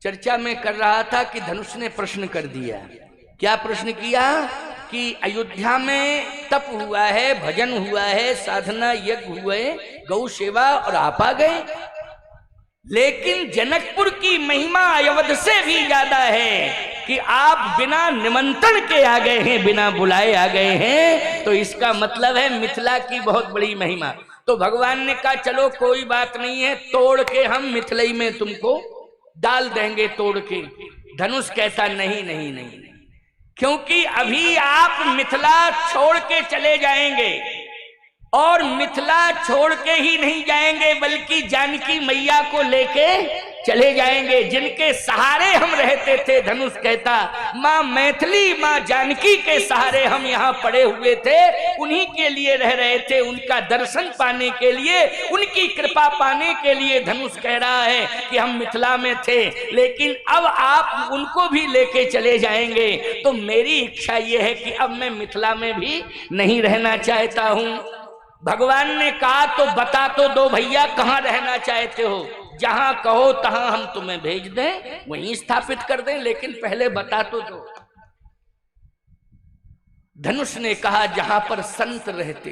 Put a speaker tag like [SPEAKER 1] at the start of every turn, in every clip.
[SPEAKER 1] चर्चा में कर रहा था कि धनुष ने प्रश्न कर दिया। क्या प्रश्न किया कि अयोध्या में तप हुआ है, भजन हुआ है, साधना यज्ञ हुए, गौ सेवा, और आप आ गए। लेकिन जनकपुर की महिमा अयोध्या से भी ज्यादा है कि आप बिना निमंत्रण के आ गए हैं, बिना बुलाए आ गए हैं, तो इसका मतलब है मिथिला की बहुत बड़ी महिमा। तो भगवान ने कहा चलो कोई बात नहीं है, तोड़ के हम मिथिलई में तुमको डाल देंगे तोड़ के। धनुष कहता नहीं नहीं नहीं, क्योंकि अभी आप मिथिला छोड़ के चले जाएंगे, और मिथिला छोड़ के ही नहीं जाएंगे बल्कि जानकी मैया को लेके चले जाएंगे, जिनके सहारे हम रहते थे। धनुष कहता माँ मैथिली, माँ जानकी के सहारे हम यहाँ पड़े हुए थे, उन्हीं के लिए रह रहे थे, उनका दर्शन पाने के लिए, उनकी कृपा पाने के लिए। धनुष कह रहा है कि हम मिथिला में थे, लेकिन अब आप उनको भी लेके चले जाएंगे, तो मेरी इच्छा यह है कि अब मैं मिथिला में भी नहीं रहना चाहता हूँ। भगवान ने कहा तो बता तो दो भैया, कहाँ रहना चाहते हो? जहां कहो तहां हम तुम्हें भेज दें, वहीं स्थापित कर दें, लेकिन पहले बता तो दो। धनुष ने कहा जहां पर संत रहते।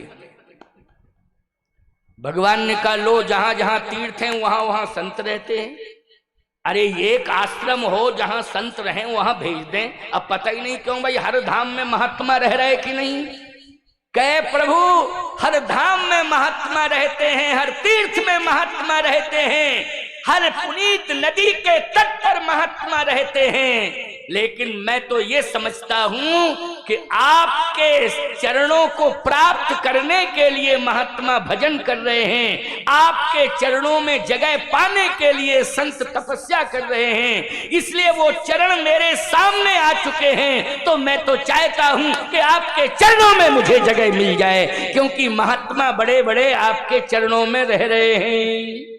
[SPEAKER 1] भगवान ने कहा लो, जहां जहां तीर्थ हैं वहां वहां संत रहते हैं। अरे एक आश्रम हो जहां संत रहें वहां भेज दें। अब पता ही नहीं क्यों भाई हर धाम में महात्मा रह रहे कि नहीं। कहे प्रभु हर धाम में महात्मा रहते हैं, हर तीर्थ में महात्मा रहते हैं, हर पुनीत नदी के तट पर महात्मा रहते हैं, लेकिन मैं तो ये समझता हूं कि आपके चरणों को प्राप्त करने के लिए महात्मा भजन कर रहे हैं, आपके चरणों में जगह पाने के लिए संत तपस्या कर रहे हैं, इसलिए वो चरण मेरे सामने आ चुके हैं। तो मैं तो चाहता हूं कि आपके चरणों में मुझे जगह मिल जाए, क्योंकि महात्मा बड़े बड़े आपके चरणों में रह रहे हैं,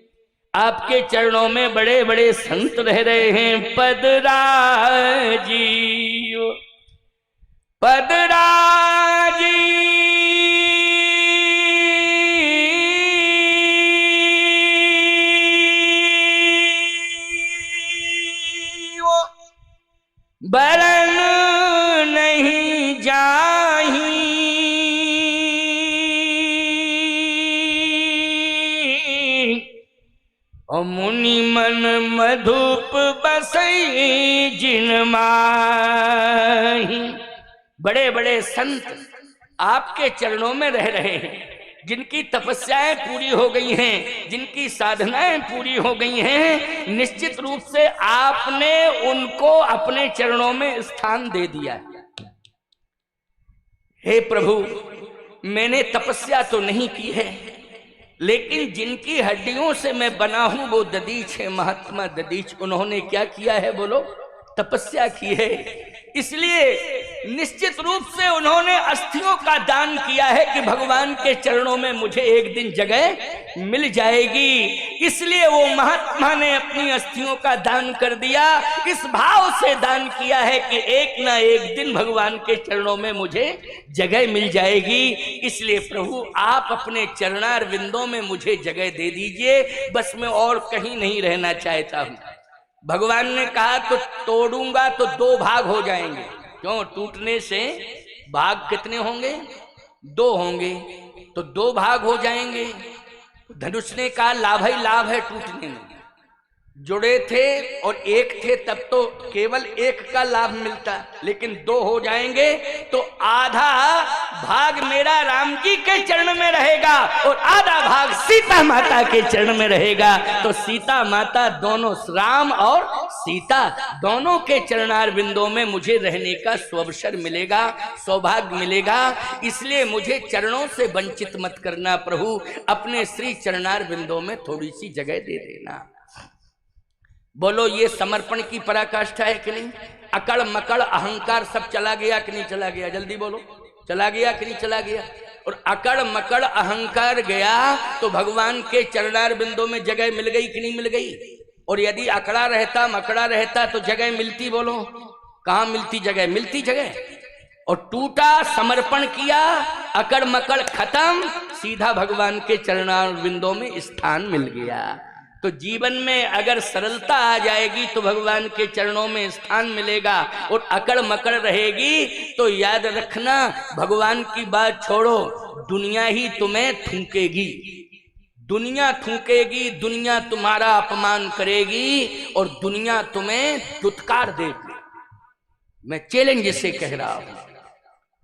[SPEAKER 1] आपके चरणों में बड़े बड़े संत रह रहे हैं। पदराजी पदराजी बरन नहीं जाही, और मुनि मन मधुप बसई जिन माही। बड़े बड़े संत आपके चरणों में रह रहे हैं, जिनकी तपस्याएं पूरी हो गई हैं, जिनकी साधनाएं पूरी हो गई हैं, निश्चित रूप से आपने उनको अपने चरणों में स्थान दे दिया। हे प्रभु, मैंने तपस्या तो नहीं की है, लेकिन जिनकी हड्डियों से मैं बना हूं वो ददीच है, महात्मा ददीच। उन्होंने क्या किया है बोलो? तपस्या की है, इसलिए निश्चित रूप से उन्होंने अस्थियों का दान किया है कि भगवान के चरणों में मुझे एक दिन जगह मिल जाएगी। इसलिए वो महात्मा ने अपनी अस्थियों का दान कर दिया, इस भाव से दान किया है कि एक ना एक दिन भगवान के चरणों में मुझे जगह मिल जाएगी। इसलिए प्रभु आप अपने चरणार विंदों में मुझे जगह दे दीजिए, बस मैं और कहीं नहीं रहना चाहता हूं। भगवान ने कहा तो तोड़ूंगा तो दो भाग हो जाएंगे। क्यों? टूटने से भाग कितने होंगे? दो होंगे, तो दो भाग हो जाएंगे। धनुष ने कहा लाभ ही लाभ है टूटने में, जुड़े थे और एक थे तब तो केवल एक का लाभ मिलता, लेकिन दो हो जाएंगे तो आधा भाग मेरा राम जी के चरण में रहेगा और आधा भाग सीता माता के चरण में रहेगा। तो सीता माता दोनों, राम और सीता दोनों के चरणार बिंदों में मुझे रहने का स्वअवसर मिलेगा, सौभाग्य मिलेगा। इसलिए मुझे चरणों से वंचित मत करना प्रभु, अपने श्री चरणार बिंदों में थोड़ी सी जगह दे देना। बोलो ये समर्पण की पराकाष्ठा है कि नहीं? अकड़ मकड़ अहंकार सब चला गया कि नहीं चला गया? जल्दी बोलो, चला गया कि नहीं चला गया? और अकड़ मकड़ अहंकार गया तो भगवान के चरणार बिंदों में जगह मिल गई कि नहीं मिल गई? और यदि अकड़ा रहता मकड़ा रहता तो जगह मिलती? बोलो कहाँ मिलती जगह? मिलती जगह। और टूटा, समर्पण किया, अकड़ मकड़ खत्म, सीधा भगवान के चरणार बिंदों में स्थान मिल गया। तो जीवन में अगर सरलता आ जाएगी तो भगवान के चरणों में स्थान मिलेगा, और अकड़ मकड़ रहेगी तो याद रखना भगवान की बात छोड़ो, दुनिया ही तुम्हें थूकेगी, दुनिया थूकेगी, दुनिया तुम्हारा अपमान करेगी और दुनिया तुम्हें दुत्कार देगी। मैं चैलेंज से कह रहा हूं,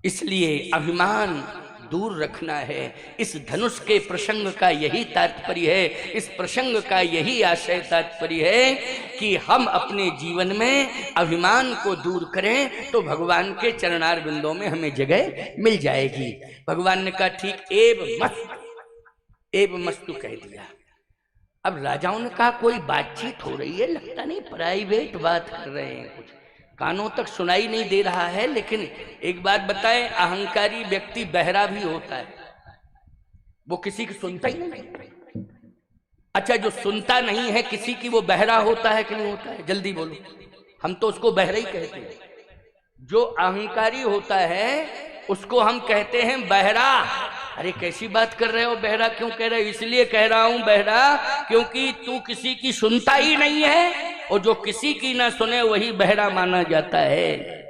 [SPEAKER 1] इसलिए अभिमान दूर रखना है। इस धनुष के प्रसंग का यही तात्पर्य है, इस प्रसंग का यही आशय तात्पर्य है कि हम अपने जीवन में अभिमान को दूर करें तो भगवान के चरणार बिंदों में हमें जगह मिल जाएगी। भगवान ने कहा ठीक एव मस्तु कह दिया। अब राजाओं ने कहा कोई बातचीत हो रही है, लगता नहीं प्राइवेट बात कर रहे हैं, कुछ कानों तक सुनाई नहीं दे रहा है। लेकिन एक बात बताएं, अहंकारी व्यक्ति बहरा भी होता है, वो किसी की सुनता ही नहीं। अच्छा, जो सुनता नहीं है किसी की, वो बहरा होता है कि नहीं होता है? जल्दी बोलो। हम तो उसको बहरा ही कहते हैं। जो अहंकारी होता है उसको हम कहते हैं बहरा। अरे कैसी बात कर रहे हो, बहरा क्यों कह रहे हो? इसलिए कह रहा हूं बहरा क्योंकि तू किसी की सुनता ही नहीं है, और जो किसी की ना सुने वही बहरा माना जाता है।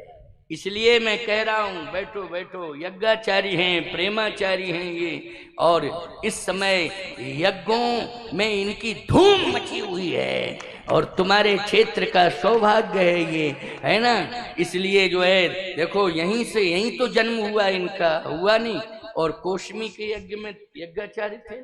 [SPEAKER 1] इसलिए मैं कह रहा हूं बैठो बैठो, यज्ञाचारी हैं, प्रेमाचारी हैं ये, और इस समय यज्ञों में इनकी धूम मची हुई है, और तुम्हारे क्षेत्र का सौभाग्य है ये, है ना। इसलिए जो है देखो, यहीं से यहीं तो जन्म हुआ इनका, हुआ नहीं। और कोशमी के यज्ञ में यज्ञाचार्य थे,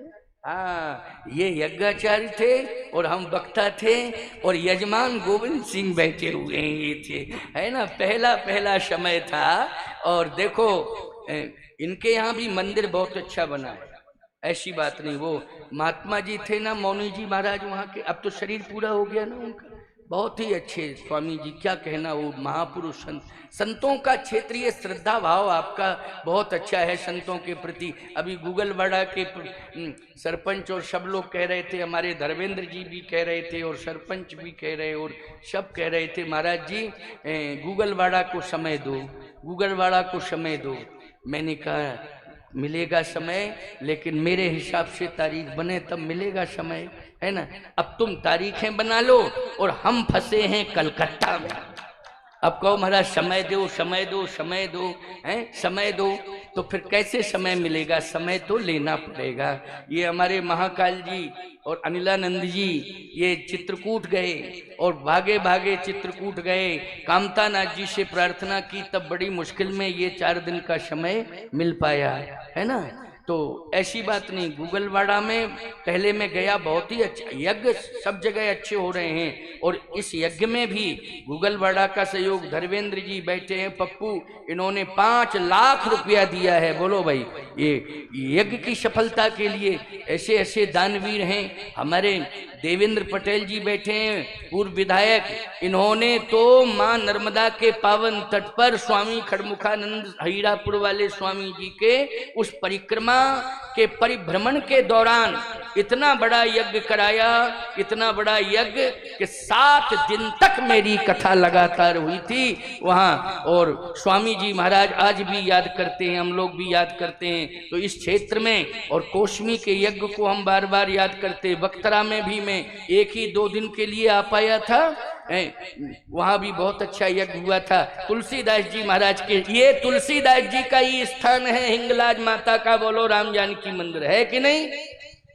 [SPEAKER 1] हाँ ये यज्ञाचार्य थे और हम वक्ता थे, और यजमान गोविंद सिंह बैठे हुए हैं ये थे, है ना। पहला पहला समय था। और देखो इनके यहाँ भी मंदिर बहुत अच्छा बना है, ऐसी बात नहीं। वो महात्मा जी थे ना, मौनी जी महाराज वहाँ के, अब तो शरीर पूरा हो गया ना उनका, बहुत ही अच्छे स्वामी जी, क्या कहना, वो महापुरुष संतों का क्षेत्रीय श्रद्धा भाव आपका बहुत अच्छा है संतों के प्रति। अभी गूगलवाड़ा के सरपंच और सब लोग कह रहे थे, हमारे धर्मेंद्र जी भी कह रहे थे और सरपंच भी कह रहे, और सब कह रहे थे महाराज जी गूगलवाड़ा को समय दो, गूगलवाड़ा को समय दो। मैंने कहा मिलेगा समय, लेकिन मेरे हिसाब से तारीख बने तब मिलेगा समय, है ना। अब तुम तारीखें बना लो और हम फंसे हैं कलकत्ता में। अब कहो महाराज समय दो समय दो समय दो, हैं समय दो, तो फिर कैसे समय मिलेगा? समय तो लेना पड़ेगा। ये हमारे महाकाल जी और अनिलानंद जी ये चित्रकूट गए, और भागे भागे चित्रकूट गए, कामतानाथ जी से प्रार्थना की, तब बड़ी मुश्किल में ये 4 दिन का समय मिल पाया, है ना। तो ऐसी बात नहीं, गूगलवाड़ा में पहले मैं गया, बहुत ही अच्छा यज्ञ, सब जगह अच्छे हो रहे हैं। और इस यज्ञ में भी गूगलवाड़ा का सहयोग, धर्मेंद्र जी बैठे हैं, पप्पू, इन्होंने 5 लाख रुपया दिया है। बोलो भाई, ये यज्ञ की सफलता के लिए ऐसे ऐसे दानवीर हैं। हमारे देवेंद्र पटेल जी बैठे हैं, पूर्व विधायक, इन्होंने तो मां नर्मदा के पावन तट पर स्वामी खड़मुखानंद हीरापुर वाले स्वामी जी के उस परिक्रमा के परिभ्रमण के दौरान इतना बड़ा यज्ञ कराया, इतना बड़ा यज्ञ कि 7 दिन तक मेरी कथा लगातार हुई थी वहाँ। और स्वामी जी महाराज आज भी याद करते हैं, हम लोग भी याद करते हैं। तो इस क्षेत्र में और कोशमी के यज्ञ को हम बार बार याद करते। बख्तरा में भी मैं 1 ही 2 दिन के लिए आ पाया था, वहां भी बहुत अच्छा यज्ञ हुआ था। तुलसीदास जी महाराज के, ये तुलसीदास जी का ही स्थान है, हिंगलाज माता का बोलो राम जानकी मंदिर है कि नहीं?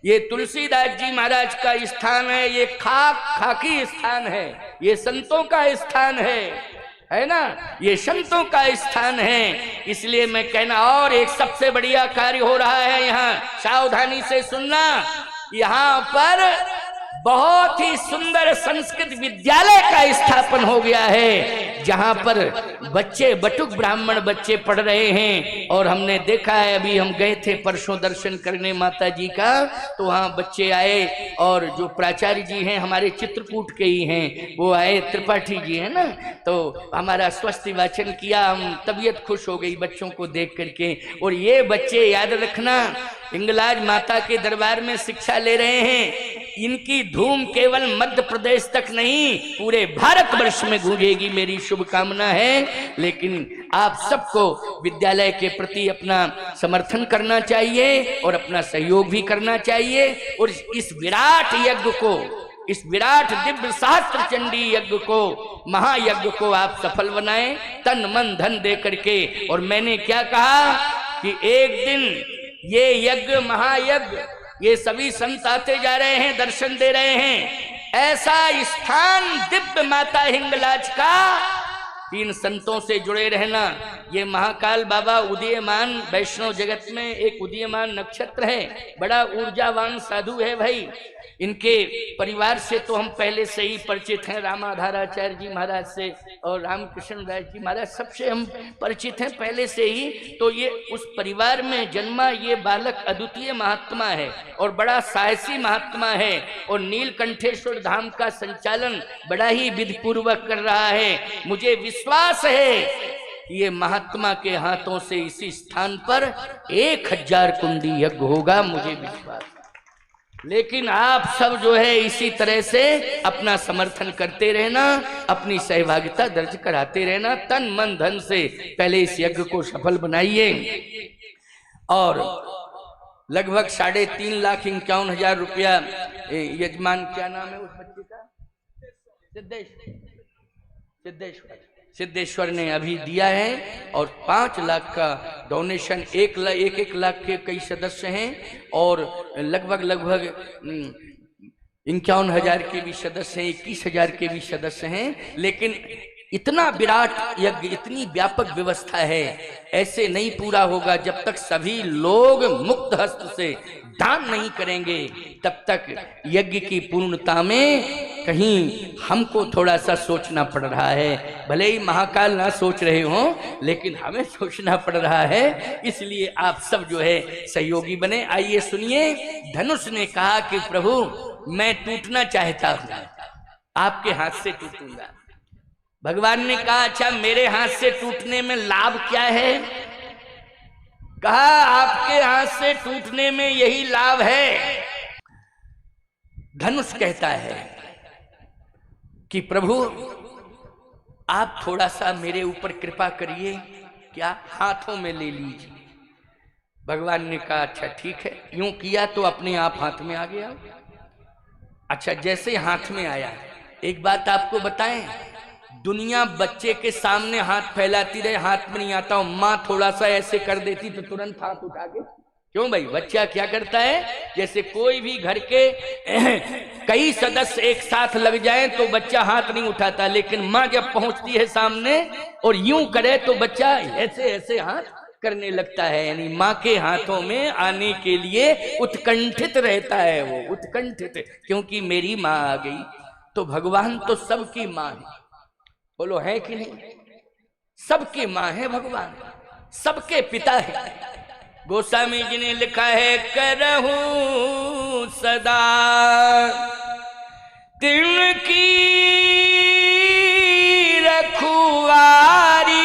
[SPEAKER 1] ये तुलसीदास जी महाराज का स्थान है, ये खाकी स्थान है, ये संतों का स्थान है ना, ये संतों का स्थान है। इसलिए मैं कहना, और एक सबसे बढ़िया कार्य हो रहा है यहाँ, सावधानी से सुनना। यहाँ पर बहुत ही सुंदर संस्कृत विद्यालय का स्थापन हो गया है, जहां पर बच्चे, बटुक ब्राह्मण बच्चे पढ़ रहे हैं। और हमने देखा है, अभी हम गए थे परसों दर्शन करने माता जी का, तो वहां बच्चे आए, और जो प्राचार्य जी हैं हमारे चित्रकूट के ही हैं, वो आए, त्रिपाठी जी है ना, तो हमारा स्वस्ति वाचन किया, हम तबीयत खुश हो गई बच्चों को देख करके। और ये बच्चे याद रखना, हिंगलाज माता के दरबार में शिक्षा ले रहे हैं। इनकी धूम केवल मध्य प्रदेश तक नहीं, पूरे भारतवर्ष में गूंजेगी, मेरी शुभकामना है। लेकिन आप सबको विद्यालय के प्रति अपना समर्थन करना चाहिए और अपना सहयोग भी करना चाहिए, और इस विराट यज्ञ को इस विराट दिव्य सहस्त्र चंडी यज्ञ को, महायज्ञ को आप सफल बनाएं तन मन धन दे करके। और मैंने क्या कहा कि एक दिन ये यज्ञ, महायज्ञ, ये सभी संत आते जा रहे हैं, दर्शन दे रहे हैं, ऐसा स्थान दिव्य माता हिंगलाज का, तीन संतों से जुड़े रहना। ये महाकाल बाबा उदीयमान वैष्णव जगत में एक उदीयमान नक्षत्र है, बड़ा ऊर्जावान साधु है भाई। इनके परिवार से तो हम पहले से ही परिचित हैं, रामाधाराचार्य जी महाराज से और रामकृष्ण दास जी महाराज, सबसे हम परिचित हैं पहले से ही। तो ये उस परिवार में जन्मा ये बालक अद्वितीय महात्मा है और बड़ा साहसी महात्मा है, और नीलकंठेश्वर धाम का संचालन बड़ा ही विधिपूर्वक कर रहा है। मुझे विश्वास है ये महात्मा के हाथों से इसी स्थान पर 1000 कुंडी यज्ञ होगा, मुझे विश्वास। लेकिन आप सब जो है इसी तरह से अपना समर्थन करते रहना, अपनी सहभागिता दर्ज कराते रहना, तन मन धन से पहले इस यज्ञ को सफल बनाइए। और लगभग 3,51,000 रुपया यजमान, क्या नाम है उस बच्चे का, सिद्धेश्वर ने अभी दिया है, और 5 लाख का डोनेशन, 1 लाख के कई सदस्य हैं, और लगभग 51,000 के भी सदस्य हैं, 21,000 के भी सदस्य हैं। लेकिन इतना विराट यज्ञ, इतनी व्यापक व्यवस्था है, ऐसे नहीं पूरा होगा जब तक सभी लोग मुक्त हस्त से दान नहीं करेंगे। तब तक यज्ञ की पूर्णता में कहीं हमको थोड़ा सा सोचना पड़ रहा है। भले ही महाकाल ना सोच रहे हों, लेकिन हमें सोचना पड़ रहा है। इसलिए आप सब जो है सहयोगी बने। आइए सुनिए, धनुष ने कहा कि प्रभु मैं टूटना चाहता हूं, आपके हाथ से टूटूंगा। भगवान ने कहा अच्छा मेरे हाथ से टूटने में लाभ क्या है? कहा आपके हाथ से टूटने में यही लाभ है। धनुष कहता है कि प्रभु आप थोड़ा सा मेरे ऊपर कृपा करिए, क्या हाथों में ले लीजिए। भगवान ने कहा अच्छा ठीक है। यूं किया तो अपने आप हाथ में आ गया। अच्छा जैसे हाथ में आया, एक बात आपको बताएं, दुनिया बच्चे के सामने हाथ फैलाती रहे, हाथ में नहीं आता हूं, माँ थोड़ा सा ऐसे कर देती तो तुरंत हाथ उठा के, क्यों भाई? बच्चा क्या करता है, जैसे कोई भी घर के कई सदस्य एक साथ लग जाएं तो बच्चा हाथ नहीं उठाता, लेकिन माँ जब पहुंचती है सामने और यूं करे तो बच्चा ऐसे ऐसे हाथ करने लगता है। यानी माँ के हाथों में आने के लिए उत्कंठित रहता है वो, उत्कंठित, क्योंकि मेरी माँ आ गई। तो भगवान तो सबकी माँ है, बोलो है कि नहीं? सबकी माँ है भगवान, सबके पिता है। गोस्वामी जी ने लिखा है करहूं सदा तिनकी रखवारी,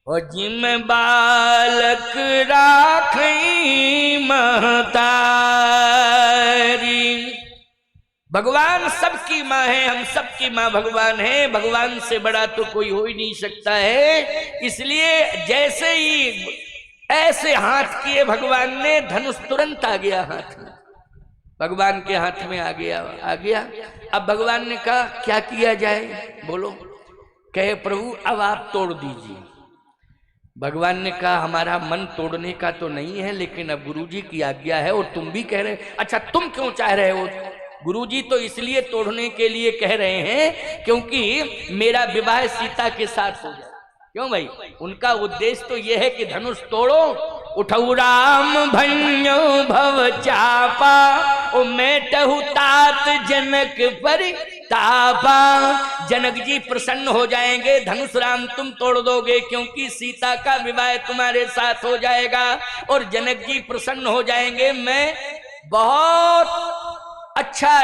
[SPEAKER 1] और जिम बालक राखई महतारी। भगवान सबकी माँ है, हम सबकी माँ भगवान है। भगवान से बड़ा तो कोई हो ही नहीं सकता है। इसलिए जैसे ही ऐसे हाथ किए भगवान ने, धनुष तुरंत आ गया हाथ में, भगवान के हाथ में आ गया। अब भगवान ने कहा क्या किया जाए, बोलो। कहे प्रभु अब आप तोड़ दीजिए। भगवान ने कहा हमारा मन तोड़ने का तो नहीं है, लेकिन अब गुरुजी की आज्ञा है और तुम भी कह रहे। अच्छा तुम क्यों चाह रहे हो? गुरुजी तो इसलिए तोड़ने के लिए कह रहे हैं क्योंकि मेरा विवाह सीता के साथ हो जाए। क्यों भाई? उनका उद्देश्य तो यह है कि धनुष तोड़ो, उठऊ राम भन्यो भव चापा, ओ मेटहु तात जनक पर तापा। जनक जी प्रसन्न हो जाएंगे, धनुष राम तुम तोड़ दोगे क्योंकि सीता का विवाह तुम्हारे साथ हो जाएगा, और जनक जी प्रसन्न हो जाएंगे। मैं बहुत अच्छा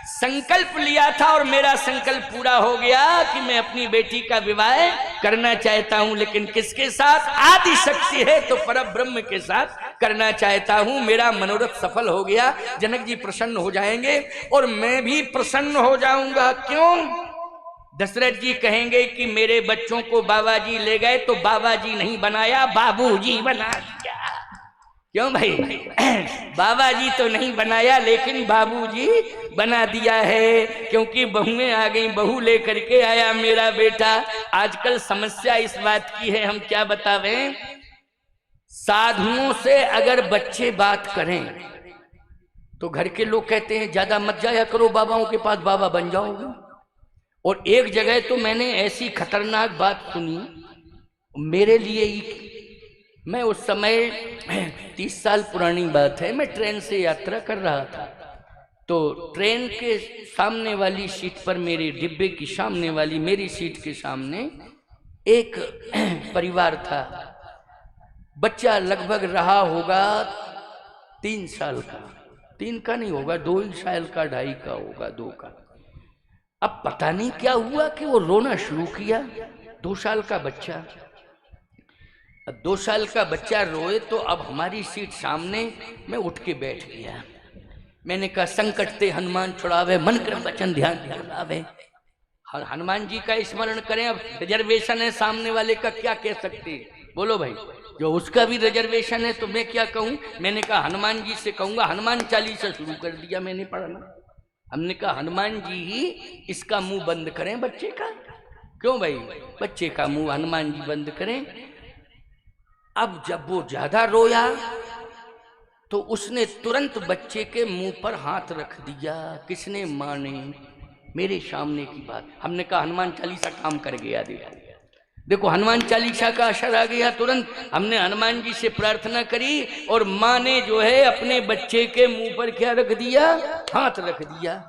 [SPEAKER 1] संकल्प लिया था और मेरा संकल्प पूरा हो गया कि मैं अपनी बेटी का विवाह करना चाहता हूं, लेकिन किसके साथ? आदि शक्ति है तो परब्रह्म के साथ करना चाहता हूं। मेरा मनोरथ सफल हो गया, जनक जी प्रसन्न हो जाएंगे और मैं भी प्रसन्न हो जाऊंगा। क्यों? दशरथ जी कहेंगे कि मेरे बच्चों को बाबा जी ले गए तो बाबा जी नहीं बनाया, बाबूजी बना दिया। क्यों भाई? बाबा जी तो नहीं बनाया, लेकिन बाबूजी बना दिया है, क्योंकि बहुएं आ गई, बहू लेकर के आया मेरा बेटा। आजकल समस्या इस बात की है, हम क्या बतावें, साधुओं से अगर बच्चे बात करें तो घर के लोग कहते हैं ज्यादा मत जाया करो बाबाओं के पास, बाबा बन जाओगे। और एक जगह तो मैंने ऐसी खतरनाक बात सुनी मेरे लिए ही। मैं उस समय 30 साल पुरानी बात है, मैं ट्रेन से यात्रा कर रहा था, तो ट्रेन के सामने वाली सीट पर, मेरे डिब्बे की सामने वाली मेरी सीट के सामने एक परिवार था। बच्चा लगभग रहा होगा 3 साल का, 3 का नहीं होगा, 2 ही साल का, 2.5 का होगा, 2 का। अब पता नहीं क्या हुआ कि वो रोना शुरू किया। 2 साल का बच्चा, 2 साल का बच्चा रोए तो अब हमारी सीट सामने, मैं उठ के बैठ गया। मैंने कहा संकट ते हनुमान छुड़ावे, मन क्रम वचन ध्यान लगावे। हनुमान जी का स्मरण करें। अब रिजर्वेशन है सामने वाले का, क्या कह सकते, बोलो भाई? जो उसका भी रिजर्वेशन है तो मैं क्या कहूँ? मैंने कहा हनुमान जी से कहूँगा। हनुमान चालीसा शुरू कर दिया मैंने पढ़ना। हमने कहा हनुमान जी ही इसका मुंह बंद करें बच्चे का। क्यों भाई? बच्चे का मुंह हनुमान जी बंद करें। अब जब वो ज्यादा रोया तो उसने तुरंत बच्चे के मुंह पर हाथ रख दिया। किसने? माँ ने, मेरे सामने की बात। हमने कहा हनुमान चालीसा काम कर गया। देखो हनुमान चालीसा का असर आ गया तुरंत। हमने हनुमान जी से प्रार्थना करी और माँ ने जो है अपने बच्चे के मुंह पर क्या रख दिया? हाथ रख दिया।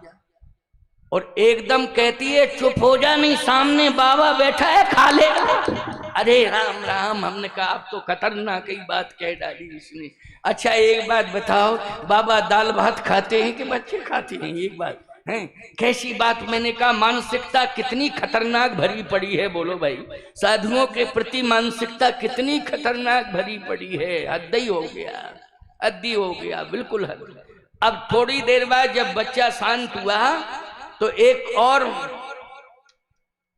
[SPEAKER 1] और एकदम कहती है चुप हो जा, नहीं सामने बाबा बैठा है, खा लेगा। अरे राम राम। हमने कहा अब तो खतरनाक ही बात कह डाली इसने। अच्छा एक बात बताओ, बाबा दाल भात खाते हैं कि बच्चे खाते हैं? एक बात है, कैसी बात? मैंने कहा मानसिकता कितनी खतरनाक भरी पड़ी है, बोलो भाई। साधुओं के प्रति मानसिकता कितनी खतरनाक भरी पड़ी है। हद ही हो गया, हद ही हो गया, बिल्कुल हद। अब थोड़ी देर बाद जब बच्चा शांत हुआ तो एक और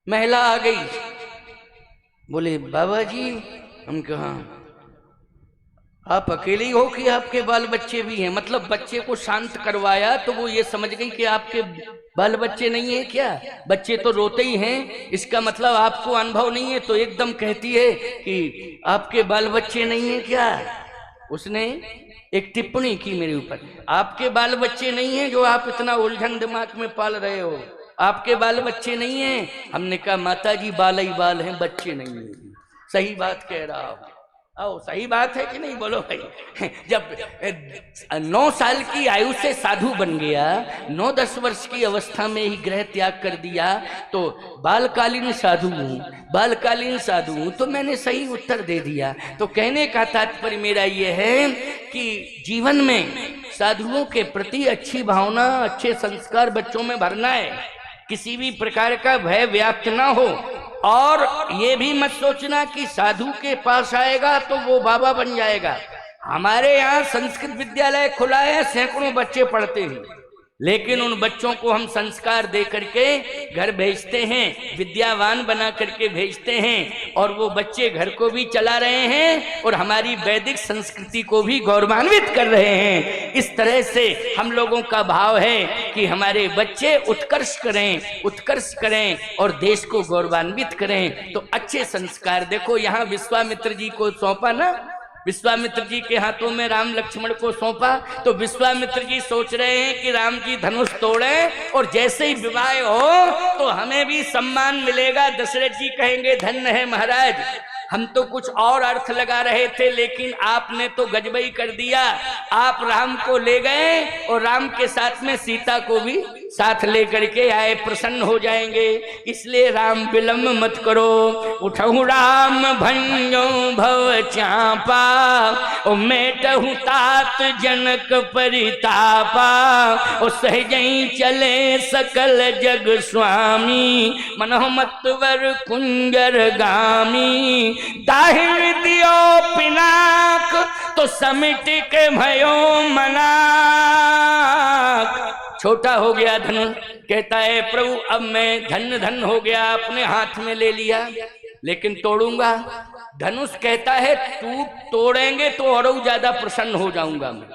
[SPEAKER 1] महिला आ गई, बोले बाबा जी। हम कहा आप अकेले ही हो कि आपके बाल बच्चे भी हैं? मतलब बच्चे को शांत करवाया तो वो ये समझ गई कि आपके बाल बच्चे नहीं है क्या? बच्चे तो रोते ही हैं, इसका मतलब आपको अनुभव नहीं है। तो एकदम कहती है कि आपके बाल बच्चे नहीं है क्या? उसने एक टिप्पणी की मेरे ऊपर, आपके बाल बच्चे नहीं हैं जो आप इतना उलझन दिमाग में पाल रहे हो, आपके बाल बच्चे नहीं हैं। हमने कहा माता जी बाल ही बाल हैं, बच्चे नहीं हैं। सही बात कह रहा हूं। आओ सही बात है कि नहीं, बोलो भाई। जब 9 साल की आयु से साधु बन गया, 9-10 वर्ष की अवस्था में ही गृह त्याग कर दिया, तो बालकालीन साधु हूँ, बालकालीन साधु हूँ, तो मैंने सही उत्तर दे दिया। तो कहने का तात्पर्य मेरा ये है कि जीवन में साधुओं के प्रति अच्छी भावना, अच्छे संस्कार बच्चों में भरना है। किसी भी प्रकार का भय व्याप्त ना हो। और ये भी मत सोचना कि साधु के पास आएगा तो वो बाबा बन जाएगा। हमारे यहाँ संस्कृत विद्यालय खुला है, सैकड़ों बच्चे पढ़ते हैं, लेकिन उन बच्चों को हम संस्कार दे करके घर भेजते हैं, विद्यावान बना करके भेजते हैं, और वो बच्चे घर को भी चला रहे हैं और हमारी वैदिक संस्कृति को भी गौरवान्वित कर रहे हैं। इस तरह से हम लोगों का भाव है कि हमारे बच्चे उत्कर्ष करें और देश को गौरवान्वित करें। तो अच्छे संस्कार, देखो यहाँ विश्वामित्र जी को सौंपा ना, विश्वामित्र जी के हाथों में राम लक्ष्मण को सौंपा, तो विश्वामित्र जी सोच रहे हैं कि राम जी धनुष तोड़े और जैसे ही विवाह हो तो हमें भी सम्मान मिलेगा। दशरथ जी कहेंगे धन्य है महाराज, हम तो कुछ और अर्थ लगा रहे थे, लेकिन आपने तो गजबई कर दिया। आप राम को ले गए और राम के साथ में सीता को भी साथ लेकर के आए, प्रसन्न हो जाएंगे। इसलिए राम विलंब मत करो, उठहु राम भंजो भव चापा, ओ मेटहु तात जनक परितापा, ओ सहजई चले सकल जग स्वामी, मनहु मतवर कुंजर गामी, दाहिर दियो पिनाक तो समिट के भयो मनाक। छोटा हो गया धनुष, कहता है प्रभु अब मैं धन्य धन्य हो गया, अपने हाथ में ले लिया, लेकिन तोड़ूंगा। धनुष कहता है टूट तोड़ेंगे तो और ज्यादा प्रसन्न हो जाऊंगा मैं,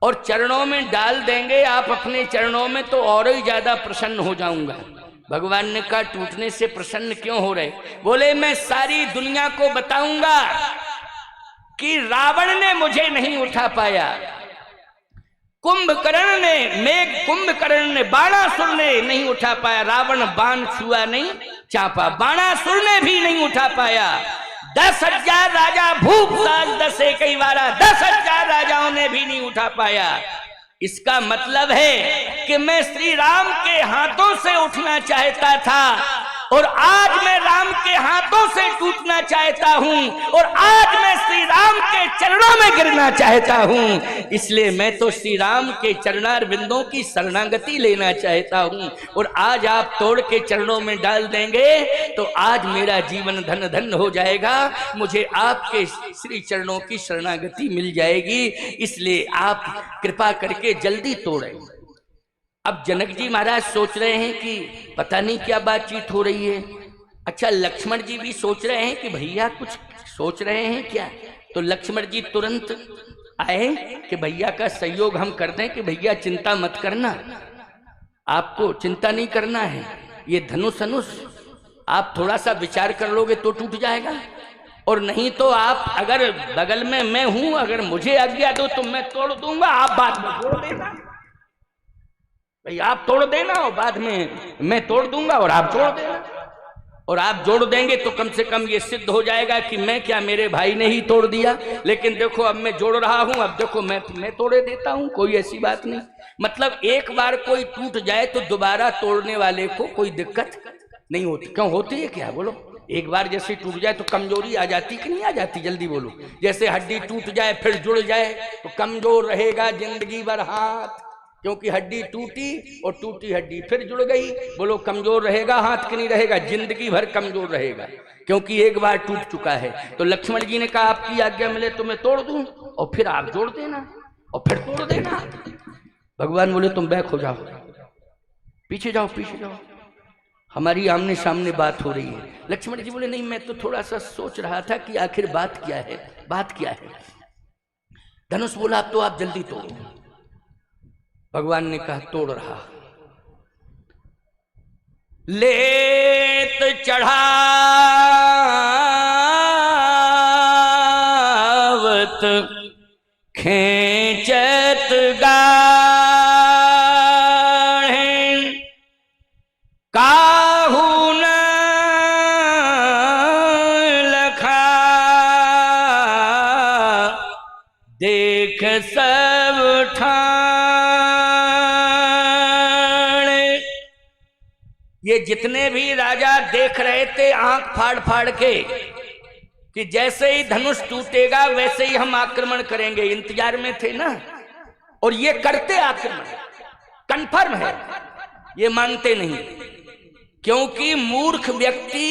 [SPEAKER 1] और चरणों में डाल देंगे आप अपने चरणों में तो और ही ज्यादा प्रसन्न हो जाऊंगा। भगवान ने कहा टूटने से प्रसन्न क्यों हो रहे? बोले मैं सारी दुनिया को बताऊंगा कि रावण ने मुझे नहीं उठा पाया, कुंभकर्ण ने बाणासुर ने नहीं उठा पाया, रावण बाण छुआ नहीं चापा, बाणासुर ने भी नहीं उठा पाया, 10,000 राजा भूप साज 10 कई बारा 10,000 राजाओं ने भी नहीं उठा पाया। इसका मतलब है कि मैं श्री राम के हाथों से उठना चाहता था और आज मैं राम के हाथों से टूटना चाहता हूं और आज मैं श्री राम के चरणों में गिरना चाहता हूं। इसलिए मैं तो श्री राम के चरणार बिंदों की शरणागति लेना चाहता हूं और आज आप तोड़ के चरणों में डाल देंगे तो आज मेरा जीवन धन धन हो जाएगा, मुझे आपके श्री चरणों की शरणागति मिल जाएगी। इसलिए आप कृपा करके जल्दी तोड़ें। अब जनक जी महाराज सोच रहे हैं कि पता नहीं क्या बातचीत हो रही है। अच्छा, लक्ष्मण जी भी सोच रहे हैं कि भैया कुछ सोच रहे हैं क्या? तो लक्ष्मण जी तुरंत आए कि भैया का सहयोग हम कर दें कि भैया चिंता मत करना, आपको चिंता नहीं करना है, ये धनुष आप थोड़ा सा विचार कर लोगे तो टूट जाएगा, और नहीं तो आप अगर बगल में मैं हूं, अगर मुझे आज्ञा दो तो मैं तोड़ दूंगा, आप बाद में तोड़ देना भाई, आप तोड़ देना और बाद में मैं तोड़ दूंगा और आप तोड़ देना, और आप जोड़ देंगे तो कम से कम ये सिद्ध हो जाएगा कि मैं क्या मेरे भाई ने ही तोड़ दिया। लेकिन देखो अब मैं जोड़ रहा हूं, अब देखो मैं तोड़े देता हूं, कोई ऐसी बात नहीं। मतलब एक बार कोई टूट जाए तो दोबारा तोड़ने वाले को कोई दिक्कत नहीं होती। क्यों होती है क्या? बोलो। एक बार जैसे टूट जाए तो कमजोरी आ जाती कि नहीं आ जाती? जल्दी बोलो। जैसे हड्डी टूट जाए फिर जुड़ जाए तो कमजोर रहेगा जिंदगी भर हाथ, क्योंकि हड्डी टूटी और टूटी हड्डी फिर जुड़ गई। बोलो कमजोर रहेगा हाथ कि नहीं रहेगा? जिंदगी भर कमजोर रहेगा, क्योंकि एक बार टूट चुका है। तो लक्ष्मण जी ने कहा आपकी आज्ञा मिले तो मैं तोड़ दूं और फिर आप जोड़ देना और फिर तोड़ देना। भगवान बोले तुम बैक हो जाओ, पीछे जाओ, पीछे जाओ, हमारी आमने सामने बात हो रही है। लक्ष्मण जी बोले नहीं, मैं तो थोड़ा सा सोच रहा था कि आखिर बात क्या है, बात क्या है। धनुष बोला अब तो आप जल्दी तोड़ो। भगवान ने कहा तोड़ रहा। लेत चढ़ावत खेचत गाढ़े काहू न लखा देख सब ठाणे। ये जितने भी राजा देख रहे थे आंख फाड़ फाड़ के कि जैसे ही धनुष टूटेगा वैसे ही हम आक्रमण करेंगे, इंतजार में थे ना। और ये करते आक्रमण, कंफर्म है, ये मानते नहीं, क्योंकि मूर्ख व्यक्ति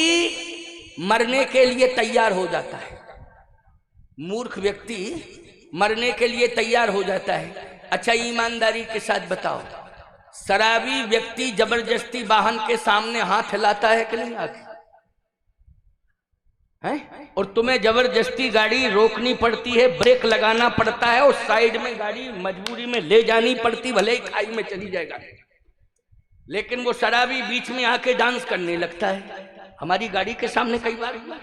[SPEAKER 1] मरने के लिए तैयार हो जाता है। मूर्ख व्यक्ति मरने के लिए तैयार हो जाता है। अच्छा ईमानदारी के साथ बताओ, शराबी व्यक्ति जबरदस्ती वाहन के सामने हाथ हिलाता है कि नहीं आके? हैं? और तुम्हें जबरदस्ती गाड़ी रोकनी पड़ती है, ब्रेक लगाना पड़ता है और साइड में गाड़ी मजबूरी में ले जानी पड़ती, भले ही खाई में चली जाएगा, लेकिन वो शराबी बीच में आके डांस करने लगता है। हमारी गाड़ी के सामने कई बार हुआ।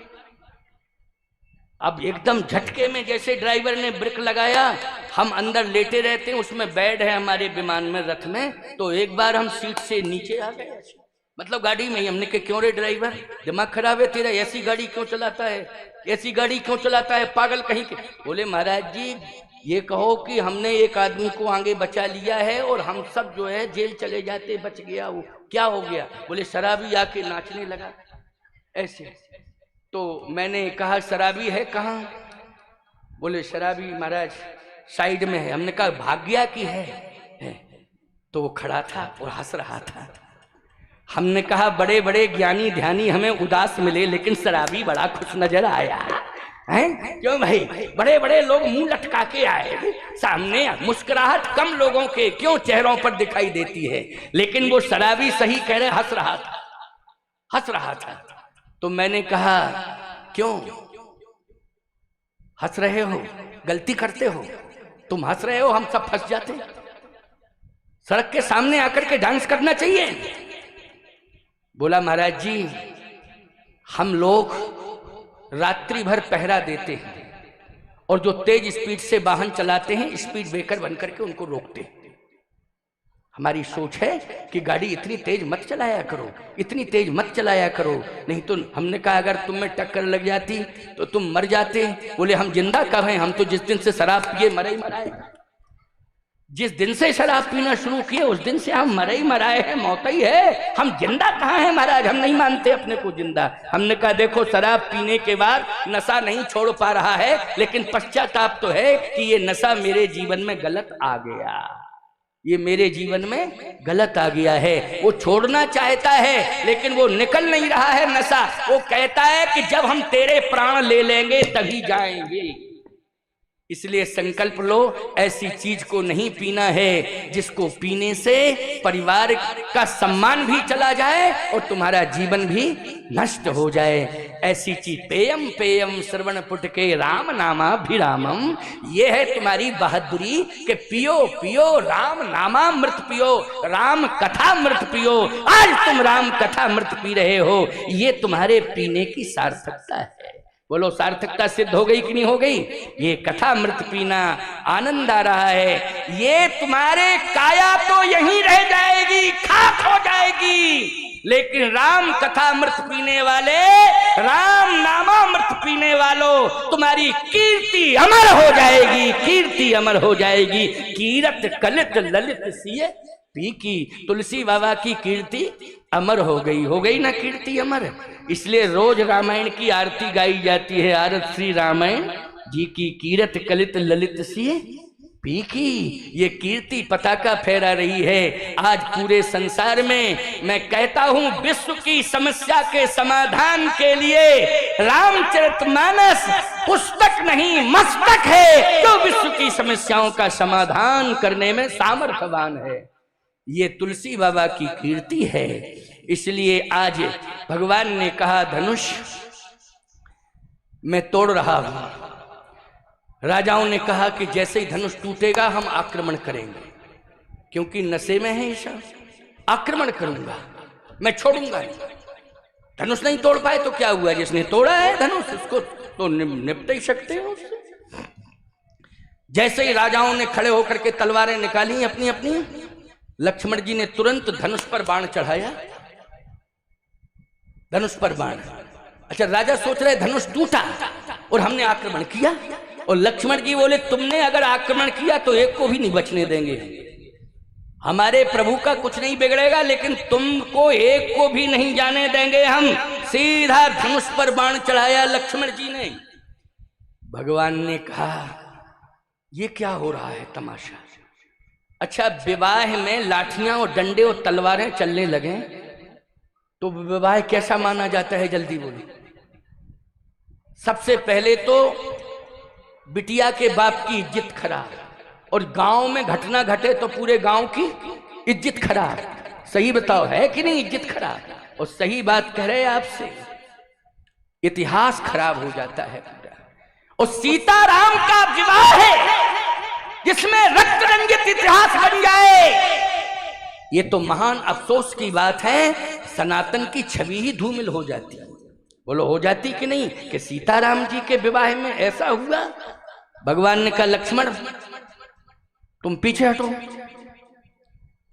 [SPEAKER 1] अब एकदम झटके में जैसे ड्राइवर ने ब्रेक लगाया, हम अंदर लेटे रहते हैं, उसमें बेड है हमारे विमान में, रथ में, तो एक बार हम सीट से नीचे आ गए, मतलब गाड़ी में ही। हमने कहा क्यों रे ड्राइवर, दिमाग खराब है तेरा, ऐसी गाड़ी क्यों चलाता है, ऐसी गाड़ी क्यों चलाता है, पागल कहीं के। बोले महाराज जी ये कहो कि हमने एक आदमी को आगे बचा लिया है और हम सब जो है जेल चले जाते, बच गया, वो क्या हो गया? बोले शराबी आके नाचने लगा ऐसे। तो मैंने कहा शराबी है कहाँ? बोले शराबी महाराज साइड में है। हमने कहा भाग्या की है। तो वो खड़ा था और हंस रहा था। हमने कहा बड़े बड़े ज्ञानी ध्यानी हमें उदास मिले, लेकिन शराबी बड़ा खुश नजर आया है। क्यों भाई? बड़े बड़े लोग मुंह लटका के आए सामने, मुस्कुराहट कम लोगों के क्यों चेहरों पर दिखाई देती है, लेकिन वो शराबी सही कह रहे, हंस रहा था, हंस रहा था। तो मैंने कहा क्यों? हंस रहे हो, गलती करते हो, तुम हंस रहे हो, हम सब फंस जाते। सड़क के सामने आकर के डांस करना चाहिए। बोला महाराज जी हम लोग रात्रि भर पहरा देते हैं और जो तेज स्पीड से वाहन चलाते हैं स्पीड ब्रेकर बन करके उनको रोकते हैं। हमारी सोच है कि गाड़ी इतनी तेज मत चलाया करो, इतनी तेज मत चलाया करो, नहीं तो हमने कहा अगर तुम में टक्कर लग जाती तो तुम मर जाते। बोले हम जिंदा कब हैं, हम तो जिस दिन से शराब पिए मरे ही मराए। जिस दिन से शराब पीना शुरू किए उस दिन से हम मरे ही मराए हैं, मौत ही है, हम जिंदा कहाँ हैं महाराज। हम नहीं मानते अपने को जिंदा। हमने कहा देखो शराब पीने के बाद नशा नहीं छोड़ पा रहा है, लेकिन पश्चाताप तो है कि ये नशा मेरे जीवन में गलत आ गया, ये मेरे जीवन में गलत आ गया है। वो छोड़ना चाहता है लेकिन वो निकल नहीं रहा है नशा। वो कहता है कि जब हम तेरे प्राण ले लेंगे तभी जाएंगे। इसलिए संकल्प लो ऐसी चीज को नहीं पीना है जिसको पीने से परिवार का सम्मान भी चला जाए और तुम्हारा जीवन भी नष्ट हो जाए। ऐसी चीज पेयम पेयम श्रवण पुटके राम नामाभिरामम, ये है तुम्हारी बहादुरी कि पियो पियो राम नामामृत पियो, राम कथा मृत पियो। आज तुम राम कथा मृत पी रहे हो, ये तुम्हारे पीने की सार्थकता है। बोलो सार्थकता सिद्ध हो गई कि नहीं हो गई? ये कथा मृत पीना आनंद आ रहा है। ये तुम्हारे काया तो यहीं रह जाएगी, खाक हो जाएगी, लेकिन राम कथा मृत पीने वाले, राम नामामृत पीने वालों, तुम्हारी कीर्ति अमर हो जाएगी, कीर्ति अमर हो जाएगी। कीरत कलित ललित सिए पी की, तुलसी बाबा की कीर्ति अमर हो गई ना कीर्ति अमर। इसलिए रोज रामायण की आरती गाई जाती है। आरत श्री रामायण जी की कीरत कलित ललित सी पी की, ये कीर्ति पताका फहरा रही है आज पूरे संसार में। मैं कहता हूं विश्व की समस्या के समाधान के लिए रामचरितमानस पुस्तक नहीं मस्तक है, जो विश्व की समस्याओं का समाधान करने में सामर्थ्यवान है। ये तुलसी बाबा की कीर्ति है। इसलिए आज भगवान ने कहा धनुष मैं तोड़ रहा हूं। राजाओं ने कहा कि जैसे ही धनुष टूटेगा हम आक्रमण करेंगे, क्योंकि नशे में है ईशा। आक्रमण करूंगा, मैं छोड़ूंगा नहीं। धनुष नहीं तोड़ पाए तो क्या हुआ, जिसने तोड़ा है धनुष उसको तो निपट ही सकते हो उससे। जैसे ही राजाओं ने खड़े होकर के तलवारें निकाली अपनी अपनी, लक्ष्मण जी ने तुरंत धनुष पर बाण चढ़ाया, धनुष पर बाण। अच्छा राजा सोच रहे धनुष टूटा और हमने आक्रमण किया, और लक्ष्मण जी बोले तुमने अगर आक्रमण किया तो एक को भी नहीं बचने देंगे। हमारे प्रभु का कुछ नहीं बिगड़ेगा, लेकिन तुमको एक को भी नहीं जाने देंगे हम। सीधा धनुष पर बाण चढ़ाया लक्ष्मण जी ने। भगवान ने कहा ये क्या हो रहा है तमाशा। अच्छा विवाह में लाठियां और डंडे और तलवारें चलने लगे तो विवाह कैसा माना जाता है, जल्दी बोलो। सबसे पहले तो बिटिया के बाप की इज्जत खराब, और गांव में घटना घटे तो पूरे गांव की इज्जत खराब। सही बताओ है कि नहीं, इज्जत खराब। और सही बात कह रहे हैं आपसे, इतिहास खराब हो जाता है पूरा। और सीताराम का विवाह है जिसमें रक्त रंजित इतिहास बन जाए, ये तो महान अफसोस की बात है। सनातन की छवि ही धूमिल हो जाती है। बोलो हो जाती कि नहीं, कि सीताराम जी के विवाह में ऐसा हुआ। भगवान ने कहा लक्ष्मण तुम पीछे हटो,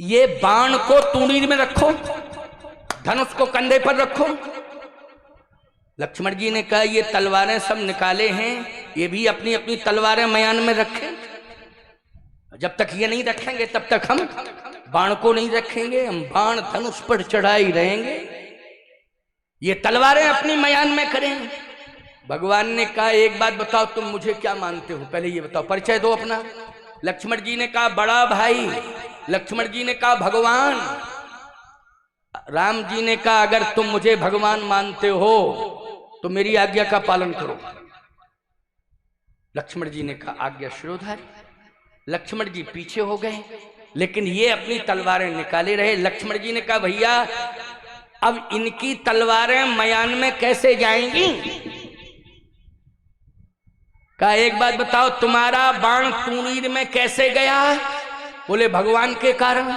[SPEAKER 1] ये बाण को तूड़ी में रखो, धनुष को कंधे पर रखो। लक्ष्मण जी ने कहा ये तलवारें सब निकाले हैं, ये भी अपनी अपनी तलवारें मयान में रखें। जब तक ये नहीं रखेंगे तब तक हम बाण को नहीं रखेंगे, हम बाण धनुष पर चढ़ाई रहेंगे, ये तलवारें अपनी मयान में करें। भगवान ने कहा एक बात बताओ तुम मुझे क्या मानते हो, पहले ये बताओ, परिचय दो अपना। लक्ष्मण जी ने कहा बड़ा भाई। लक्ष्मण जी ने कहा भगवान। राम जी ने कहा अगर तुम मुझे भगवान मानते हो तो मेरी आज्ञा का पालन करो। लक्ष्मण जी ने कहा आज्ञा शिरोधारी। लक्ष्मण जी पीछे हो गए, लेकिन ये अपनी तलवारें निकाले रहे। लक्ष्मण जी ने कहा भैया अब इनकी तलवारें मयान में कैसे जाएंगी। कहा एक बात बताओ, तुम्हारा बाण तूणीर में कैसे गया? बोले भगवान के कारण।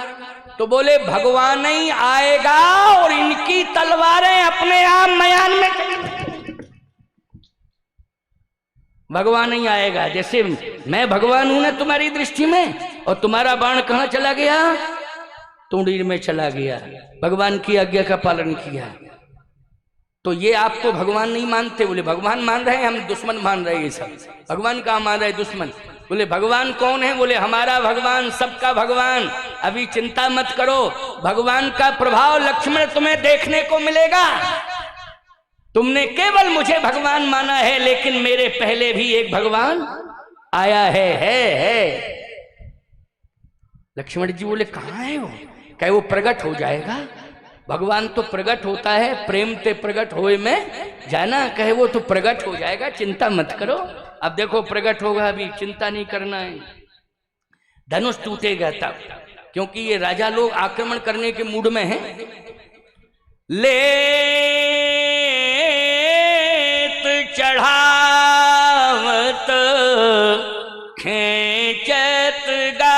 [SPEAKER 1] तो बोले भगवान ही आएगा और इनकी तलवारें अपने आप मयान में चली। भगवान ही आएगा, जैसे मैं भगवान हूं ना तुम्हारी दृष्टि में, और तुम्हारा बाण कहां चला गया? तूणीर में चला गया। भगवान की आज्ञा का पालन किया। तो ये आपको भगवान नहीं मानते? बोले भगवान मान रहे हैं, हम दुश्मन मान रहे हैं। ये सब भगवान कहाँ मान रहे हैं? दुश्मन। बोले भगवान कौन है? बोले हमारा भगवान, सबका भगवान। अभी चिंता मत करो, भगवान का प्रभाव लक्ष्मण तुम्हें देखने को मिलेगा। तुमने केवल मुझे भगवान माना है, लेकिन मेरे पहले भी एक भगवान आया है। लक्ष्मण जी बोले कहाँ है वो? क्या वो प्रकट हो जाएगा? भगवान तो प्रकट होता है, प्रेम ते प्रकट होए में जाना, कहे वो तो प्रकट हो जाएगा, चिंता मत करो। अब देखो प्रकट होगा, अभी चिंता नहीं करना है। धनुष टूटेगा तब, क्योंकि ये राजा लोग आक्रमण करने के मूड में हैं। लेत चढ़ावत खेचत गा